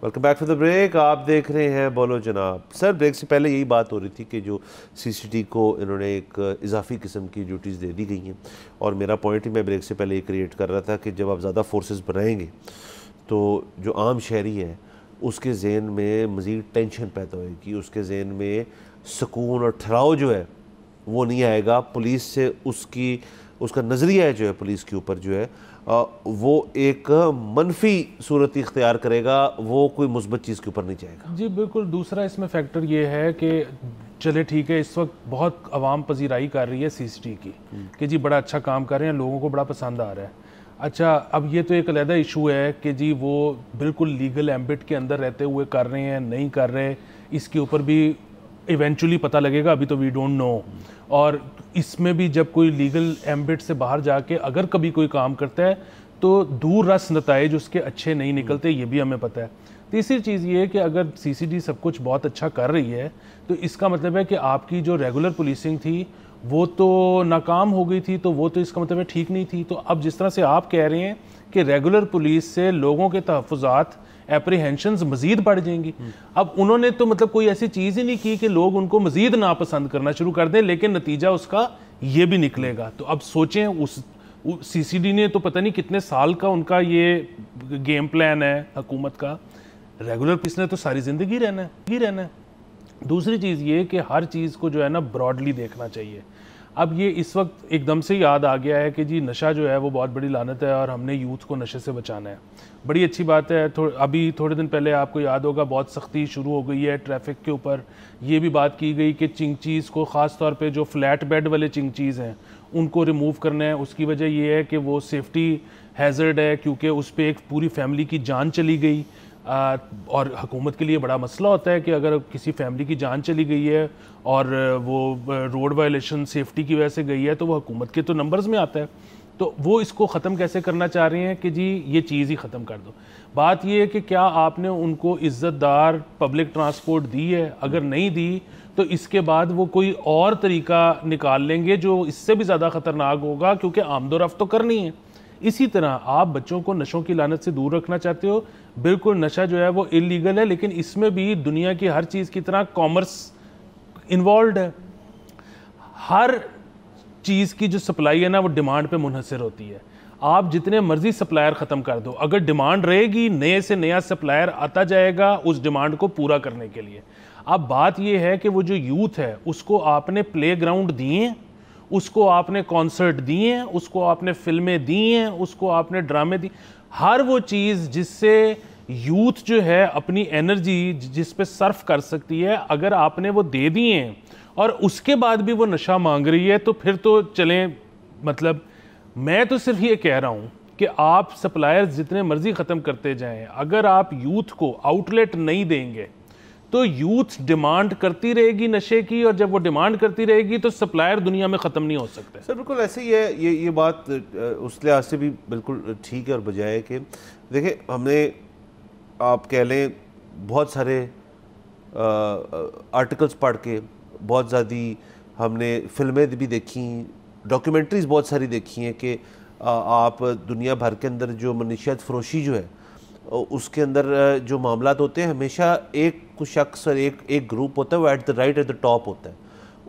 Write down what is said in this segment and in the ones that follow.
Welcome back to the break. आप देख रहे हैं बोलो जनाब। सर, ब्रेक से पहले यही बात हो रही थी कि जो सीसीटी को इन्होंने एक इजाफी किस्म की ड्यूटीज़ दे दी गई हैं, और मेरा पॉइंट ही मैं ब्रेक से पहले ये क्रिएट कर रहा था कि जब आप ज़्यादा फोर्सेस बनाएंगे तो जो आम शहरी है उसके जहन में मज़ीद टेंशन पैदा होगी, उसके जहन में सुकून और ठहराव जो है वो नहीं आएगा। पुलिस से उसका नज़रिया जो है पुलिस के ऊपर जो है वो एक मनफी सूरत इख्तियार करेगा, वो कोई मुस्बत चीज़ के ऊपर नहीं जाएगा। जी बिल्कुल। दूसरा इसमें फैक्टर ये है कि चले ठीक है, इस वक्त बहुत आवाम पजीराई कर रही है सीसीटी की कि जी बड़ा अच्छा काम कर रहे हैं, लोगों को बड़ा पसंद आ रहा है। अच्छा, अब ये तो एक अलहदा इशू है कि जी वो बिल्कुल लीगल एम्बिट के अंदर रहते हुए कर रहे हैं नहीं कर रहे, इसके ऊपर भी इवेंचुअली पता लगेगा, अभी तो वी डोंट नो। और इसमें भी जब कोई लीगल एम्बिट से बाहर जाके अगर कभी कोई काम करता है तो दूर रस नताइज उसके अच्छे नहीं निकलते, ये भी हमें पता है। तीसरी चीज़ ये है कि अगर सीसीडी सब कुछ बहुत अच्छा कर रही है तो इसका मतलब है कि आपकी जो रेगुलर पुलिसिंग थी वो तो नाकाम हो गई थी, तो वो तो इसका मतलब है ठीक नहीं थी। तो अब जिस तरह से आप कह रहे हैं कि रेगुलर पुलिस से लोगों के तहफ़्फ़ुज़ात एप्रीहेंशंस मज़ीद बढ़ जाएंगी, अब उन्होंने तो मतलब कोई ऐसी चीज़ ही नहीं की कि लोग उनको मज़ीद नापसंद करना शुरू कर दें, लेकिन नतीजा उसका ये भी निकलेगा। तो अब सोचें, उस सीसीडी ने तो पता नहीं कितने साल का उनका ये गेम प्लान है हुकूमत का, रेगुलर पुलिस ने तो सारी ज़िंदगी रहना है। दूसरी चीज़ ये कि हर चीज़ को जो है ना ब्रॉडली देखना चाहिए। अब ये इस वक्त एकदम से याद आ गया है कि जी नशा जो है वो बहुत बड़ी लानत है और हमने यूथ को नशे से बचाना है। बड़ी अच्छी बात है। अभी थोड़े दिन पहले आपको याद होगा बहुत सख्ती शुरू हो गई है ट्रैफिक के ऊपर। ये भी बात की गई कि चिंगचीज़ को, ख़ास तौर पे जो फ्लैट बेड वाले चिंगचीज़ हैं उनको रिमूव करना है। उसकी वजह ये है कि वो सेफ्टी हैज़र्ड है, क्योंकि उस पर एक पूरी फैमिली की जान चली गई। और हुकूमत के लिए बड़ा मसला होता है कि अगर किसी फैमिली की जान चली गई है और वो रोड वायलेशन सेफ्टी की वजह से गई है तो वो हुकूमत के तो नंबर्स में आता है। तो वो इसको ख़त्म कैसे करना चाह रहे हैं कि जी ये चीज़ ही ख़त्म कर दो। बात ये है कि क्या आपने उनको इज़्ज़तदार पब्लिक ट्रांसपोर्ट दी है? अगर नहीं दी तो इसके बाद वो कोई और तरीका निकाल लेंगे जो इससे भी ज़्यादा ख़तरनाक होगा, क्योंकि आमदोरफ्त तो करनी है। इसी तरह आप बच्चों को नशों की लानत से दूर रखना चाहते हो, बिल्कुल नशा जो है वो इलीगल है, लेकिन इसमें भी दुनिया की हर चीज़ की तरह कॉमर्स इन्वॉल्व है। हर चीज़ की जो सप्लाई है ना वो डिमांड पे मुनहसर होती है। आप जितने मर्जी सप्लायर ख़त्म कर दो, अगर डिमांड रहेगी नए से नया सप्लायर आता जाएगा उस डिमांड को पूरा करने के लिए। अब बात यह है कि वो जो यूथ है उसको आपने प्ले ग्राउंड दिए, उसको आपने कॉन्सर्ट दिए हैं, उसको आपने फिल्में दी हैं, उसको आपने ड्रामे दी, हर वो चीज़ जिससे यूथ जो है अपनी एनर्जी जिस पे सर्फ कर सकती है, अगर आपने वो दे दिए हैं और उसके बाद भी वो नशा मांग रही है तो फिर तो चलें। मतलब मैं तो सिर्फ ये कह रहा हूँ कि आप सप्लायर्स जितने मर्जी ख़त्म करते जाएं, अगर आप यूथ को आउटलेट नहीं देंगे तो यूथ डिमांड करती रहेगी नशे की, और जब वो डिमांड करती रहेगी तो सप्लायर दुनिया में ख़त्म नहीं हो सकते। सर बिल्कुल ऐसे ही है। ये बात उस लिहाज से भी बिल्कुल ठीक है, और बजाय कि देखिए हमने आप कह लें बहुत सारे आर्टिकल्स पढ़ के, बहुत ज़्यादा हमने फिल्में भी देखी, डॉक्यूमेंट्रीज़ बहुत सारी देखी हैं कि आप दुनिया भर के अंदर जो मनशियात फरोशी जो है उसके अंदर जो मामलात होते हैं हमेशा एक कुछ शख्स और एक ग्रुप होता है, वो एट द टॉप होता है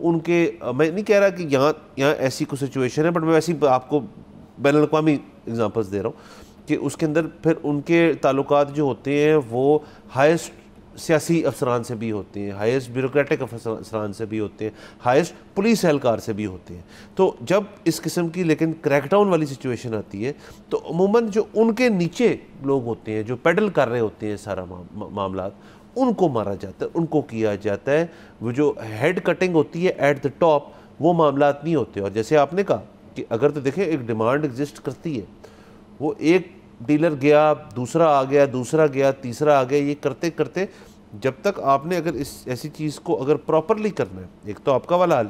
उनके। मैं नहीं कह रहा कि यहाँ ऐसी कोई सिचुएशन है, बट मैं वैसे ही आपको बैनुल अक़वामी एग्जांपल्स दे रहा हूँ कि उसके अंदर फिर उनके ताल्लुकात जो होते हैं वो हाईएस्ट सियासी अफसरान से भी होते हैं, हाईएस्ट ब्यूरोक्रेटिक अफसरान से भी होते हैं, हाईएस्ट पुलिस एहलकार से भी होते हैं। तो जब इस किस्म की लेकिन क्रैकडाउन वाली सिचुएशन आती है तो अमूमन जो उनके नीचे लोग होते हैं जो पेडल कर रहे होते हैं सारा मामला, उनको मारा जाता है, उनको किया जाता है। वो जो हेड कटिंग होती है एट द टॉप, वो मामलात नहीं होते। और जैसे आपने कहा कि अगर तो देखें एक डिमांड एग्जिस्ट करती है, वो एक डीलर गया, दूसरा आ गया, दूसरा गया, तीसरा आ गया, ये करते करते जब तक आपने अगर इस ऐसी चीज़ को अगर प्रॉपरली करना है, एक तो आपका वाला हाल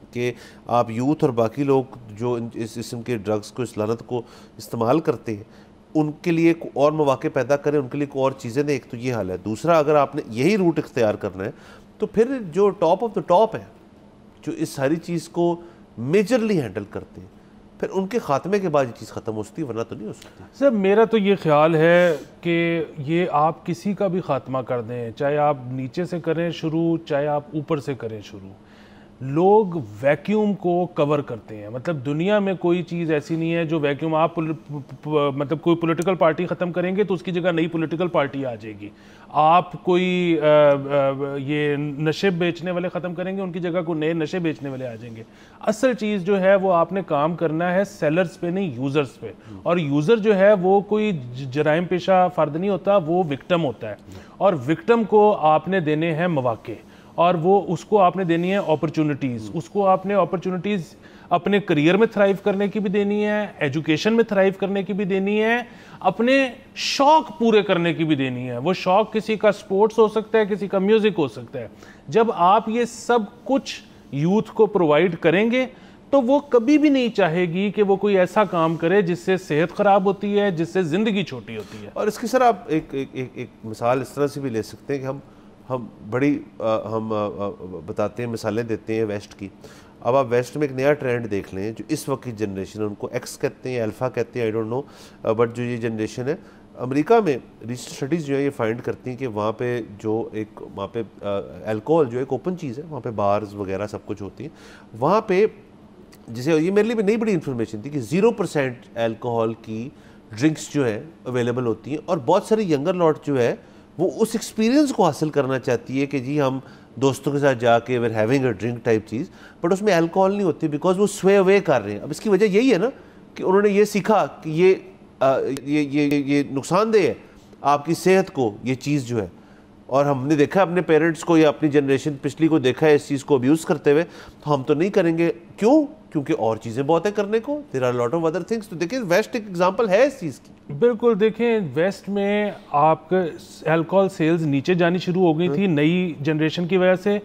कि आप यूथ और बाकी लोग जो इस किस्म के ड्रग्स को, इस लानत को इस्तेमाल करते हैं, उनके लिए और मौके पैदा करें, उनके लिए और चीज़ें दें। एक तो ये हाल है। दूसरा, अगर आपने यही रूट इख्तियार करना है तो फिर जो टॉप ऑफ द टॉप है, जो इस सारी चीज़ को मेजरली हैंडल करते हैं, फिर उनके खात्मे के बाद ये चीज़ ख़त्म हो सकती है, वरना तो नहीं हो सकती। सर मेरा तो ये ख्याल है कि ये आप किसी का भी खात्मा कर दें, चाहे आप नीचे से करें शुरू, चाहे आप ऊपर से करें शुरू, लोग वैक्यूम को कवर करते हैं। मतलब दुनिया में कोई चीज़ ऐसी नहीं है जो वैक्यूम, आप मतलब कोई पॉलिटिकल पार्टी ख़त्म करेंगे तो उसकी जगह नई पॉलिटिकल पार्टी आ जाएगी। आप कोई ये नशे बेचने वाले ख़त्म करेंगे, उनकी जगह कोई नए नशे बेचने वाले आ जाएंगे। असल चीज़ जो है वो आपने काम करना है सेलर्स पे नहीं, यूज़र्स पे। और यूज़र जो है वो कोई जराइम पेशा फ़र्द नहीं होता, वो विक्टिम होता है। और विक्टिम को आपने देने हैं मौके, और वो उसको आपने देनी है अपॉर्चुनिटीज़। उसको आपने अपॉर्चुनिटीज़ अपने करियर में थ्राइव करने की भी देनी है, एजुकेशन में थ्राइव करने की भी देनी है, अपने शौक पूरे करने की भी देनी है। वो शौक किसी का स्पोर्ट्स हो सकता है, किसी का म्यूज़िक हो सकता है। जब आप ये सब कुछ यूथ को प्रोवाइड करेंगे तो वो कभी भी नहीं चाहेगी कि वो कोई ऐसा काम करे जिससे सेहत ख़राब होती है, जिससे ज़िंदगी छोटी होती है। और इसकी सर आप एक मिसाल इस तरह से भी ले सकते हैं कि हम बड़ी बताते हैं, मिसालें देते हैं वेस्ट की। अब आप वेस्ट में एक नया ट्रेंड देख लें, जो इस वक्त की जनरेशन है, उनको एक्स कहते हैं, अल्फ़ा कहते हैं, आई डोंट नो, बट जो ये जनरेशन है अमेरिका में, रिसर्च स्टडीज़ जो है ये फाइंड करती हैं कि वहाँ पे अल्कोहल जो एक ओपन चीज़ है, वहाँ पे बार्स वगैरह सब कुछ होती हैं। वहाँ पे जिसे ये मेरे लिए भी नई बड़ी इन्फॉर्मेशन थी कि 0% अल्कोहल की ड्रिंक्स जो है अवेलेबल होती हैं। और बहुत सारी यंगर लॉट जो है वो उस एक्सपीरियंस को हासिल करना चाहती है कि जी हम दोस्तों के साथ जाके where having a drink type चीज़, बट उसमें अल्कोहल नहीं होती, बिकॉज वो स्वे अवे कर रहे हैं। अब इसकी वजह यही है ना कि उन्होंने ये सीखा कि ये नुकसानदेह है आपकी सेहत को ये चीज़ जो है। और हमने देखा अपने पेरेंट्स को या अपनी जनरेशन पिछली को देखा है इस चीज़ को अब्यूज़ करते हुए, तो हम तो नहीं करेंगे। क्यों? क्योंकि और चीज़ें बहुत है करने को, there are lot of other things. तो देखिए वेस्ट एक एग्जांपल है इस चीज़ की। बिल्कुल, देखें वेस्ट में आपके अल्कोहल सेल्स नीचे जानी शुरू हो गई थी नई जनरेशन की वजह से।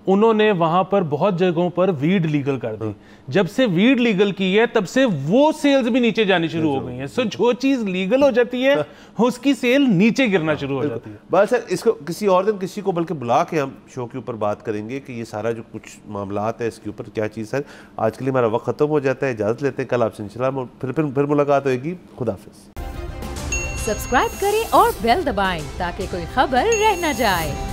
उन्होंने वहां पर बहुत जगहों पर वीड लीगल कर दी। जब से वीड लीगल की है तब से वो सेल्स भी नीचे जानी शुरू हो गई हैं। सो जो चीज लीगल हो जाती है उसकी सेल नीचे गिरना शुरू हो जाती है। बस सर इसको किसी और दिन किसी को बल्कि बुला के हम शो के ऊपर बात करेंगे कि ये सारा जो कुछ मामलात है इसके ऊपर क्या चीज़ है। आज के लिए हमारा वक्त खत्म हो जाता है, इजाज़त लेते हैं। कल आपसे इंशाल्लाह फिर मुलाकात होगी। खुदा हाफिज़। सब्सक्राइब करें और बेल दबाएं ताकि कोई खबर रह न जाए।